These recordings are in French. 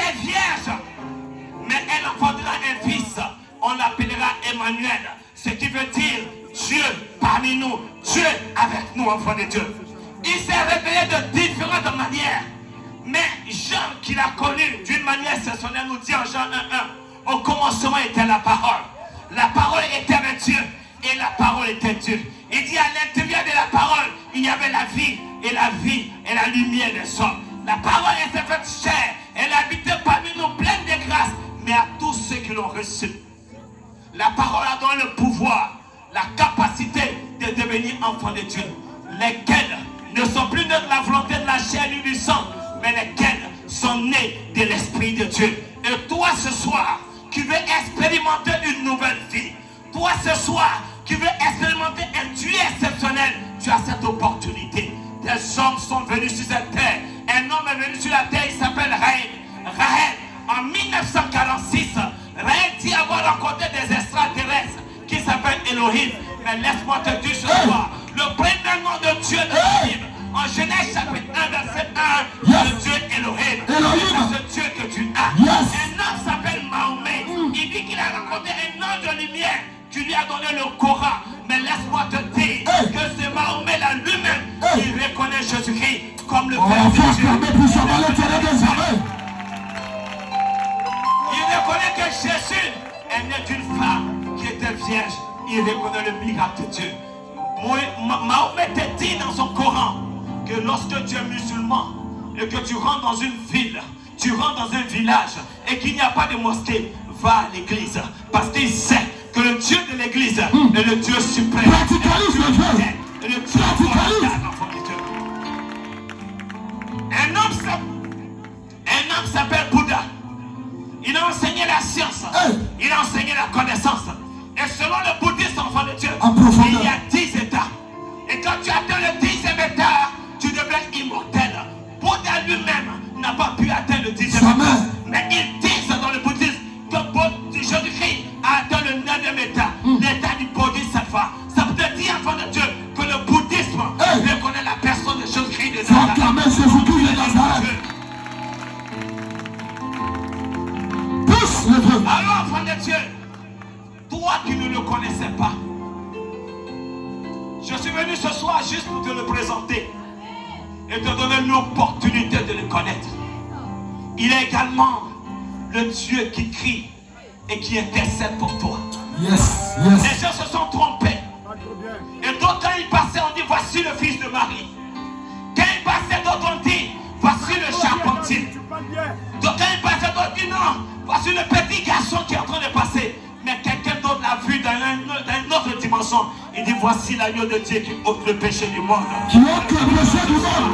est vierge, mais elle enfantera un fils. On l'appellera Emmanuel, ce qui veut dire Dieu parmi nous, Dieu avec nous, enfants de Dieu. Il s'est révélé de différentes manières. Mais Jean, qui l'a connu d'une manière exceptionnelle, nous dit en Jean 1:1, au commencement était la parole. La parole était avec Dieu et la parole était Dieu. Il dit à l'intérieur de la parole, il y avait la vie et la lumière des hommes. La parole était faite chair, elle habitait parmi nous pleine de grâce, mais à tous ceux qui l'ont reçu. La parole a donné le pouvoir, la capacité de devenir enfants de Dieu, lesquels ne sont plus nés de la volonté de la chair ni du sang, mais lesquels sont nés de l'Esprit de Dieu. Et toi ce soir, qui veux expérimenter une nouvelle vie, toi ce soir, qui veux expérimenter un Dieu exceptionnel, tu as cette opportunité. Des hommes sont venus sur cette terre. Un homme est venu sur la terre, il s'appelle Rahel. En 1946, Rahel dit avoir rencontré des extraterrestres qui s'appellent Elohim. Mais laisse-moi te dire ce soir, le premier nom de Dieu de la Bible, en Genèse chapitre 1, verset 1, le Dieu Elohim. C'est ce Dieu que tu as. Un homme s'appelle Mahomet. Il dit qu'il a rencontré un ange de lumière qui lui a donné le Coran. Mais laisse-moi te dire que c'est Mahomet là lui-même qui reconnaît Jésus-Christ comme le Père de Dieu. Il reconnaît que Jésus est né d'une femme qui était vierge. Il reconnaît le miracle de Dieu. Mahomet te dit dans son Coran que lorsque tu es musulman et que tu rentres dans une ville, tu rentres dans un village et qu'il n'y a pas de mosquée, va à l'église. Parce qu'il sait que le Dieu de l'église est le Dieu suprême. Et le Dieu un homme s'appelle Bouddha. Il a enseigné la science. Il a enseigné la connaissance. Et selon le bouddhisme, enfant de Dieu, il y a 10 états. Et quand tu atteins le 10e état, tu deviens immortel. Bouddha lui-même n'a pas pu atteindre le 10e état. Mais ils disent dans le bouddhisme que Jésus-Christ a atteint le 9e état, l'état du bodhisattva. Ça peut te dire, enfant de Dieu, que le bouddhisme reconnaît la personne de Jésus-Christ de Nazareth. Alors, enfant de Dieu, toi qui ne le connaissais pas, je suis venu ce soir juste pour te le présenter et te donner l'opportunité de le connaître. Il est également le Dieu qui crie et qui intercède pour toi. Les gens se sont trompés. Et d'autres, quand ils passaient, on dit voici le fils de Marie. Quand ils passaient, d'autres ont dit voici le charpentier. Donc quand ils passaient, d'autres ont dit non, voici le petit garçon qui est en train de passer. Mais quelqu'un d'autre l'a vu dans une autre dimension. Il dit voici l'agneau de Dieu qui ôte le péché du monde. Qui ôte le péché du monde.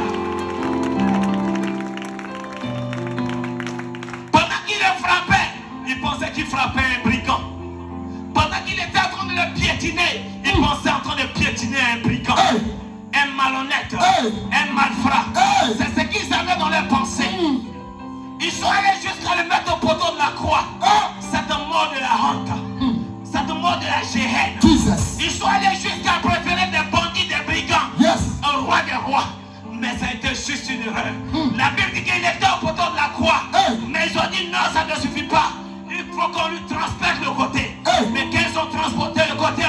Pendant qu'il le frappait, il pensait qu'il frappait un brigand. Pendant qu'il était en train de le piétiner, il pensait en train de piétiner un brigand. Un malhonnête, un malfrat. C'est ce qu'ils avaient dans leurs pensées. Ils sont allés jusqu'à le mettre au poteau de la croix. Cette mort de la honte, cette mort de la géhenne. Ils sont allés jusqu'à préférer des bandits, des brigands au roi des rois. Mais ça a été juste une erreur. La Bible dit qu'il était au poteau de la croix. Mais ils ont dit non, ça ne suffit pas. Il faut qu'on lui transperce le côté. Mais quand ils ont transporté le côté,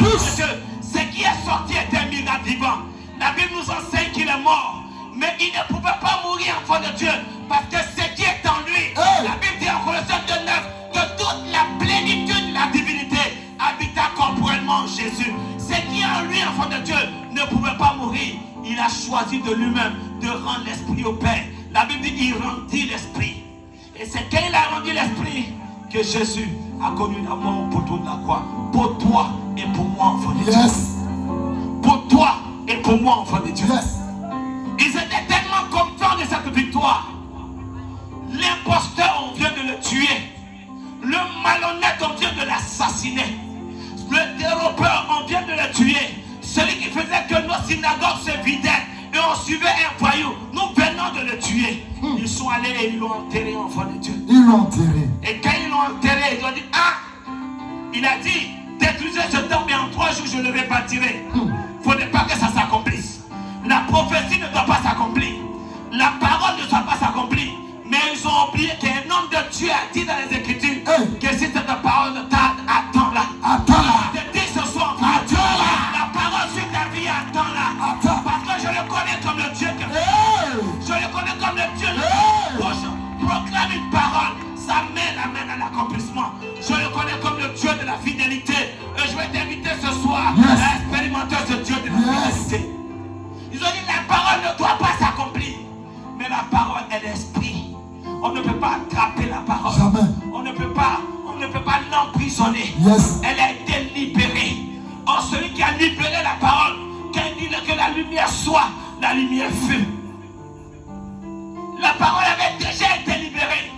ce qui est sorti était un miracle vivant. La Bible nous enseigne qu'il est mort. Mais il ne pouvait pas mourir enfant de Dieu. Parce que ce qui est en lui, la Bible dit en Colossiens 2:9 que toute la plénitude de la divinité habita corporellement en Jésus. Ce qui est en lui, enfant de Dieu, ne pouvait pas mourir. Il a choisi de lui-même de rendre l'esprit au Père. La Bible dit qu'il rendit l'esprit. Et c'est quand il a rendu l'esprit que Jésus a connu la mort au poteau de la croix. Pour toi et pour moi, enfant de Dieu. Pour toi et pour moi, enfant de Dieu. Ils étaient tellement contents de cette victoire. L'imposteur, on vient de le tuer. Le malhonnête, on vient de l'assassiner. Le dérobeur, on vient de le tuer. Celui qui faisait que nos synagogues se vidaient et on suivait un voyou, nous venons de le tuer. Ils sont allés et ils l'ont enterré, enfant de Dieu. Ils l'ont enterré. Et quand ils l'ont enterré, ils ont dit il a dit détruisez ce temple et en 3 jours je le rebâtirai. Il ne faudrait pas que ça s'accomplisse. La prophétie ne doit pas s'accomplir. La parole ne doit pas s'accomplir. Mais ils ont oublié qu'un homme de Dieu a dit dans les Écritures que si cette parole ne tarde, attends-la. Attends-la. Je te dis ce soir, Attends-la. la parole sur ta vie, attends-la. Attends. Parce que je le connais comme le Dieu que je le connais comme le Dieu proche. Proclame une parole, ça l'amène à l'accomplissement. Je le connais comme le Dieu de la fidélité. Et je vais t'inviter ce soir à expérimenter ce Dieu de la fidélité. Ils ont dit la parole ne doit pas s'accomplir. Mais la parole est l'esprit. On ne peut pas attraper la parole. Jamais. On ne peut pas l'emprisonner. Yes. Elle a été libérée. Or, celui qui a libéré la parole, quand il dit que la lumière soit, la lumière fut. La parole avait déjà été libérée.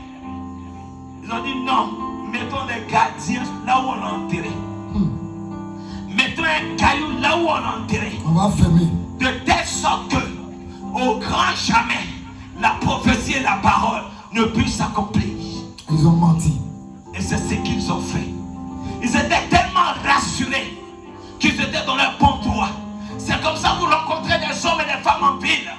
Ils ont dit non, mettons des gardiens là où on l'a enterré. Mettons un caillou là où on l'a enterré. On va fermer. De telle sorte que, au grand jamais, la prophétie et la parole ne puissent s'accomplir. Ils ont menti. Et c'est ce qu'ils ont fait. Ils étaient tellement rassurés qu'ils étaient dans leur bon droit. C'est comme ça que vous rencontrez des hommes et des femmes en ville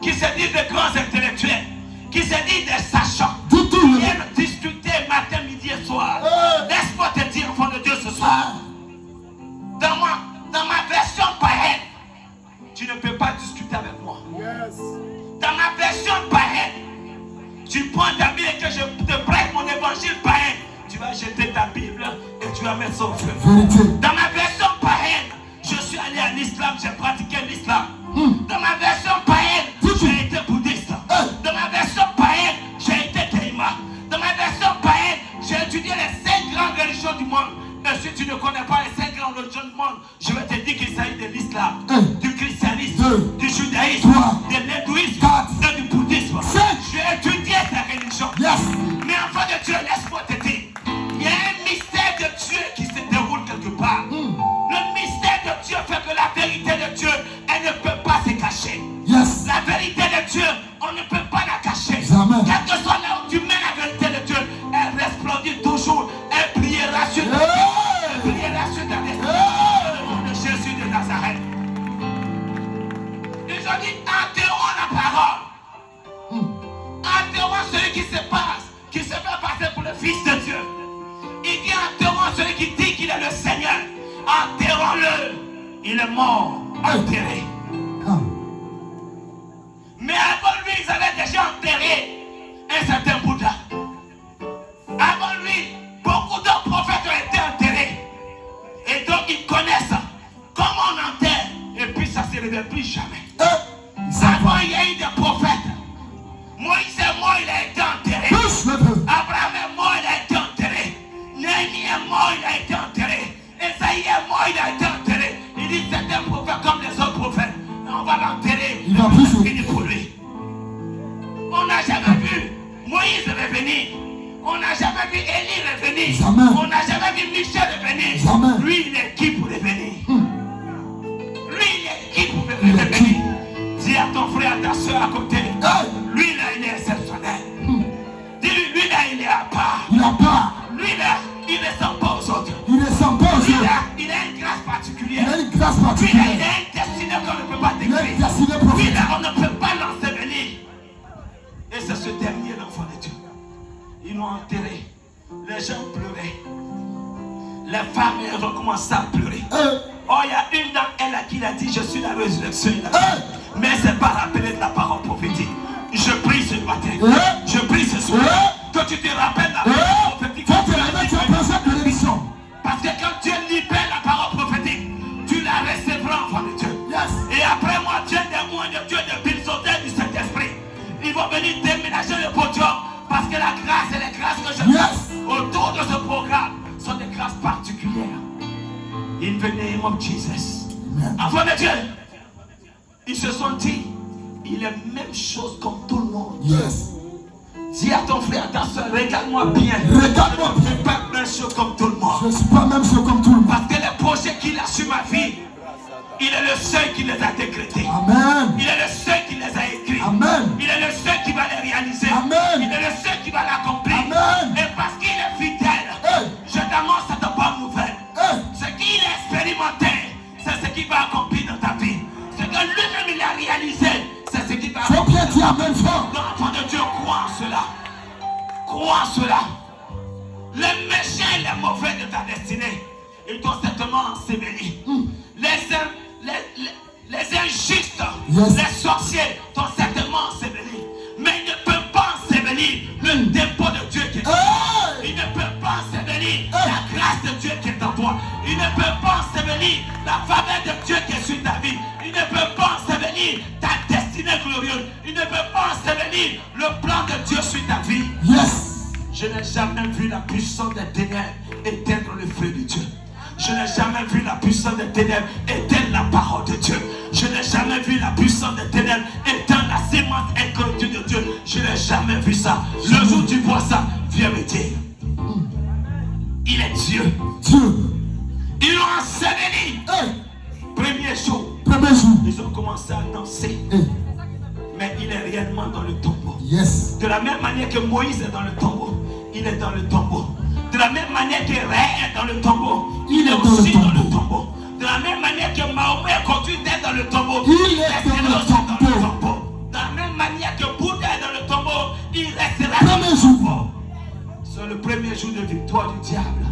qui se disent des grands intellectuels, qui se disent des sachants, qui viennent discuter matin, midi et soir. Laisse-moi te dire, enfant de Dieu, ce soir. Dans ma version païenne, tu ne peux pas discuter avec moi. Dans ma version païenne, tu prends ta Bible et que je te prête mon évangile païen. Tu vas jeter ta Bible et tu vas mettre ça au feu. Dans ma version païenne, je suis allé à l'islam, j'ai pratiqué l'islam. Dans ma version païenne, j'ai été bouddhiste. Dans ma version païenne, j'ai été théma. Dans ma version païenne, j'ai étudié les 5 grandes religions du monde. Et si tu ne connais pas les 5 grandes religions du monde, je vais te dire qu'il s'agit de l'islam, du christianisme, du judaïsme, de l'hindouisme et du bouddhisme. J'ai étudié ta religion. Mais enfant de Dieu, laisse-moi te dire, il y a un mystère de Dieu qui se déroule quelque part. Le mystère de Dieu fait que la vérité de Dieu, elle ne peut pas se cacher. La vérité de Dieu, on ne peut pas la cacher. Quel que soit là où tu mets la vérité de Dieu, elle resplendit toujours. Elle brillera sur ta vie. Elle brillera sur ta destinée. Au nom de Jésus de Nazareth. Ils ont dit, enterrons la parole. Enterrons celui qui se passe, qui se fait passer pour le Fils de Dieu. Il dit, enterrons celui qui dit qu'il est le Seigneur. Enterrons-le. Il est mort, enterré. Mais avant lui, ils avaient déjà enterré un certain Bouddha. Avant lui, beaucoup d'autres prophètes ont été enterrés. Et donc ils connaissent comment on enterre. Et puis ça ne se révèle plus jamais. Avant, il y a eu des prophètes. Moïse est mort, il a été enterré. Abraham est mort, il a été enterré. Néhémie est mort, il a été enterré. Esaïe est mort, il a été enterré. Il dit c'est un prophète comme les autres prophètes. On va l'enterrer. Il va finir pour lui. On n'a jamais vu Moïse revenir. On n'a jamais vu Élie revenir. On n'a jamais vu Michel revenir. Lui, il est qui pour revenir? Lui, il est qui pour revenir? Dis à ton frère, à ta soeur à côté. Lui, là, il est exceptionnel. Dis-lui, lui, là, il est à part. Lui, là, il ne ressemble pas aux autres. Lui, là, il a une grâce particulière. Lui, là, il a une destinée qu'on ne peut pas décrire. Lui, là, on ne peut pas l'ensevelir. Et c'est ce dernier, l'enfant de Dieu. Ils l'ont enterré. Les gens pleuraient. Les femmes elles ont commencé à pleurer. Oh, il y a une d'entre elles qui a dit, je suis la résurrection. Mais elle ne s'est pas rappelée de la parole prophétique. Je prie ce matin. Je prie ce soir. Que tu te rappelles la parole prophétique. Parce que quand Dieu libère la parole prophétique, tu la recevras, enfant de Dieu. Et après moi, Dieu des moines de Dieu, de Bilzodel du Saint-Esprit. Ils vont venir déménager le podium. Parce que la grâce et les grâces que je fais autour de ce programme sont des grâces particulières. In the name of Jesus. Enfant de Dieu, ils se sont dit, il est même chose comme tout le monde. Dis à ton frère, à ta soeur, regarde-moi bien. Regarde-moi bien. Je ne suis pas même chose comme tout le monde. Je ne suis pas même chose comme tout le monde. Parce que les projets qu'il a sur ma vie, il est le seul qui les a décrétés. Amen. Il est le seul qui les a écrits. Amen. Il est le seul qui va les réaliser. Amen. Il est le seul qui va l'accomplir. Amen. Et parce qu'il est fidèle, je t'annonce cette bonne nouvelle. Ce qu'il a expérimenté, c'est ce qu'il va accomplir dans ta vie. Ce que lui-même il a réalisé, c'est ce qu'il va accomplir. Faut bien dire amen fort. L'enfant de Dieu croit en cela. crois cela. Les méchants et les mauvais de ta destinée, ils t'ont certainement enseveli. Les injustes, les sorciers t'ont certainement enseveli. Mais ils ne peuvent pas ensevelir le dépôt de Dieu qui est en toi. Ils ne peuvent pas ensevelir la grâce de Dieu qui est en toi. Ils ne peuvent pas ensevelir la faveur de Dieu qui est sur ta vie. Ils ne peuvent pas ensevelir ta destinée glorieuse. Ils ne peuvent pas ensevelir le plan de Dieu sur ta vie. Yes. Je n'ai jamais vu la puissance des ténèbres éteindre le feu de Dieu. Je n'ai jamais vu la puissance des ténèbres éteindre la parole de Dieu. Je n'ai jamais vu la puissance des ténèbres éteindre la sémence incorruptible de Dieu. Je n'ai jamais vu ça. Le jour où tu vois ça, viens me dire. Il est Dieu. Dieu. Ils l'ont enseveli. Premier jour, ils ont commencé à danser. Mais il est réellement dans le tombeau. Yes. De la même manière que Moïse est dans le tombeau, il est dans le tombeau. De la même manière que Ré est dans le tombeau, il est aussi dans le tombeau. De la même manière que Mahomet est conduit d'être dans le tombeau, il est dans le tombeau. De la même manière que Bouddha est dans le tombeau, il restera dans le tombeau. C'est le premier jour de victoire du diable.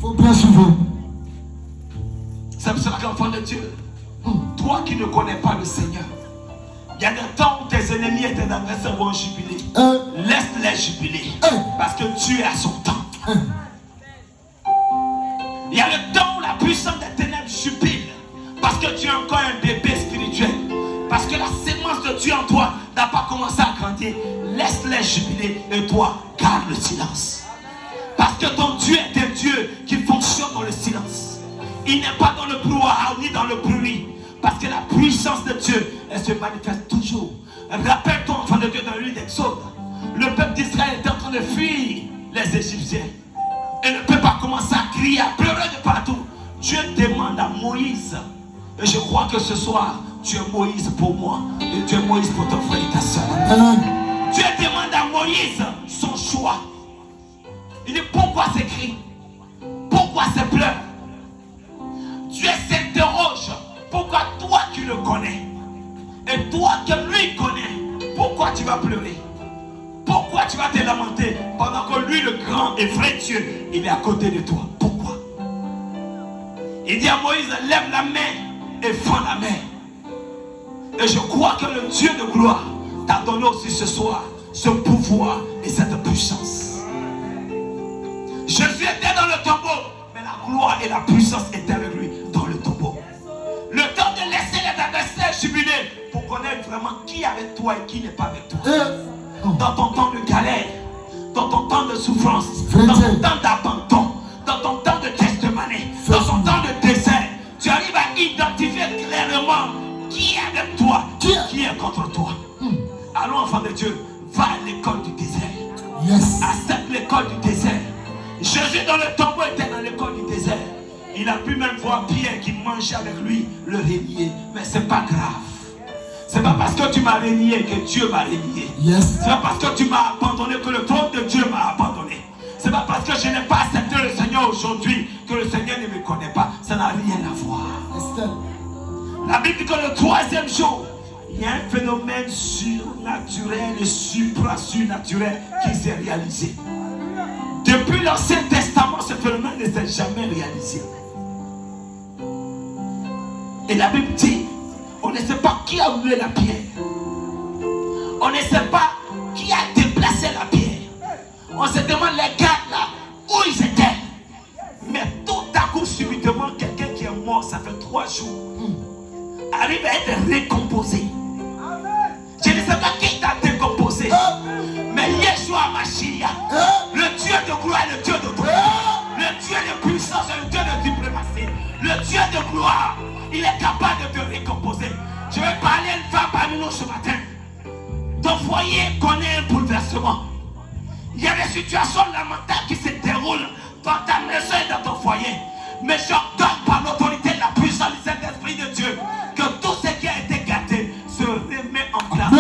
Faut bien suivre. C'est pour cela qu'enfant de Dieu, toi qui ne connais pas le Seigneur, il y a des temps où tes ennemis étaient dans le second jubilé. Laisse-les jubiler. Parce que Dieu est à son temps. Il y a le temps où la puissance des ténèbres jubile. Parce que tu es encore un bébé spirituel. Parce que la sémence de Dieu en toi n'a pas commencé à grandir. Laisse-les jubiler et toi, garde le silence. Parce que ton Dieu est un Dieu qui fonctionne dans le silence. Il n'est pas dans le brouhaha ni dans le bruit. Parce que la puissance de Dieu, elle se manifeste toujours. Rappelle-toi, enfant de Dieu, dans le livre d'Exode, le peuple d'Israël était en train de fuir les Égyptiens. Et ne peut pas commencer à crier, à pleurer de partout. Dieu demande à Moïse. Et je crois que ce soir, tu es Moïse pour moi. Et tu es Moïse pour ton frère et ta soeur. Dieu demande à Moïse son choix. Il dit pourquoi ces cris? Pourquoi ces pleurs? Dieu s'interroge. Pourquoi toi tu le connais? Et toi que lui connaît, pourquoi tu vas pleurer? Pourquoi tu vas te lamenter pendant que lui, le grand et vrai Dieu, il est à côté de toi? Pourquoi? Il dit à Moïse, lève la main et fends la main. Et je crois que le Dieu de gloire t'a donné aussi ce soir ce pouvoir et cette puissance. Jésus était dans le tombeau, mais la gloire et la puissance étaient avec lui dans le tombeau. Le temps de laisser les adversaires jubiler pour connaître vraiment qui est avec toi et qui n'est pas avec toi. Dans ton temps de galère, dans ton temps de souffrance, dans ton temps d'abandon, dans ton temps de testimony, dans ton temps de désert, tu arrives à identifier clairement qui est avec toi, qui est contre toi. Allons, enfant de Dieu, va à l'école du désert. Yes. Accepte l'école du désert. Jésus dans le tombeau était dans l'école du désert. Il a pu même voir Pierre qui mangeait avec lui le régnier. Mais c'est pas grave. C'est pas parce que tu m'as régné que Dieu m'a régné. Yes. C'est pas parce que tu m'as abandonné que le trône de Dieu m'a abandonné. C'est pas parce que je n'ai pas accepté le Seigneur aujourd'hui que le Seigneur ne me connaît pas. Ça n'a rien à voir. Estelle. La Bible dit que le troisième jour, il y a un phénomène surnaturel et supra-surnaturel qui s'est réalisé. Depuis l'Ancien Testament, ce phénomène ne s'est jamais réalisé. Et la Bible dit, on ne sait pas qui a roulé la pierre. On ne sait pas qui a déplacé la pierre. On se demande les gars là, où ils étaient. Mais tout à coup, subitement, quelqu'un qui est mort, ça fait 3 jours, arrive à être récomposé. Je ne sais pas qui t'a décomposé. Mais Yeshua Mashiach, le Dieu de gloire et le Dieu de gloire, le Dieu de puissance et le Dieu de diplomatie, le Dieu de gloire, il est capable de te récomposer. Je vais parler à une femme parmi nous ce matin. Ton foyer connaît un bouleversement. Il y a des situations lamentables qui se déroulent dans ta maison et dans ton foyer. Mais j'ordonne par l'autorité de la puissance du Saint-Esprit de Dieu que tout ce qui a été gâté se remet en place.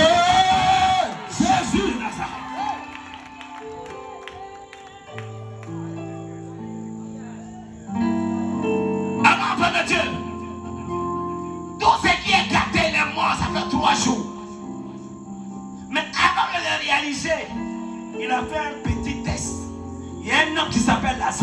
Jésus de Nazareth. Alors, enfant de Dieu, tout ce qui est gâté, il est mort, ça fait 3 jours. Mais avant de le réaliser, il a fait un petit test. Il y a un homme qui s'appelle Lazare.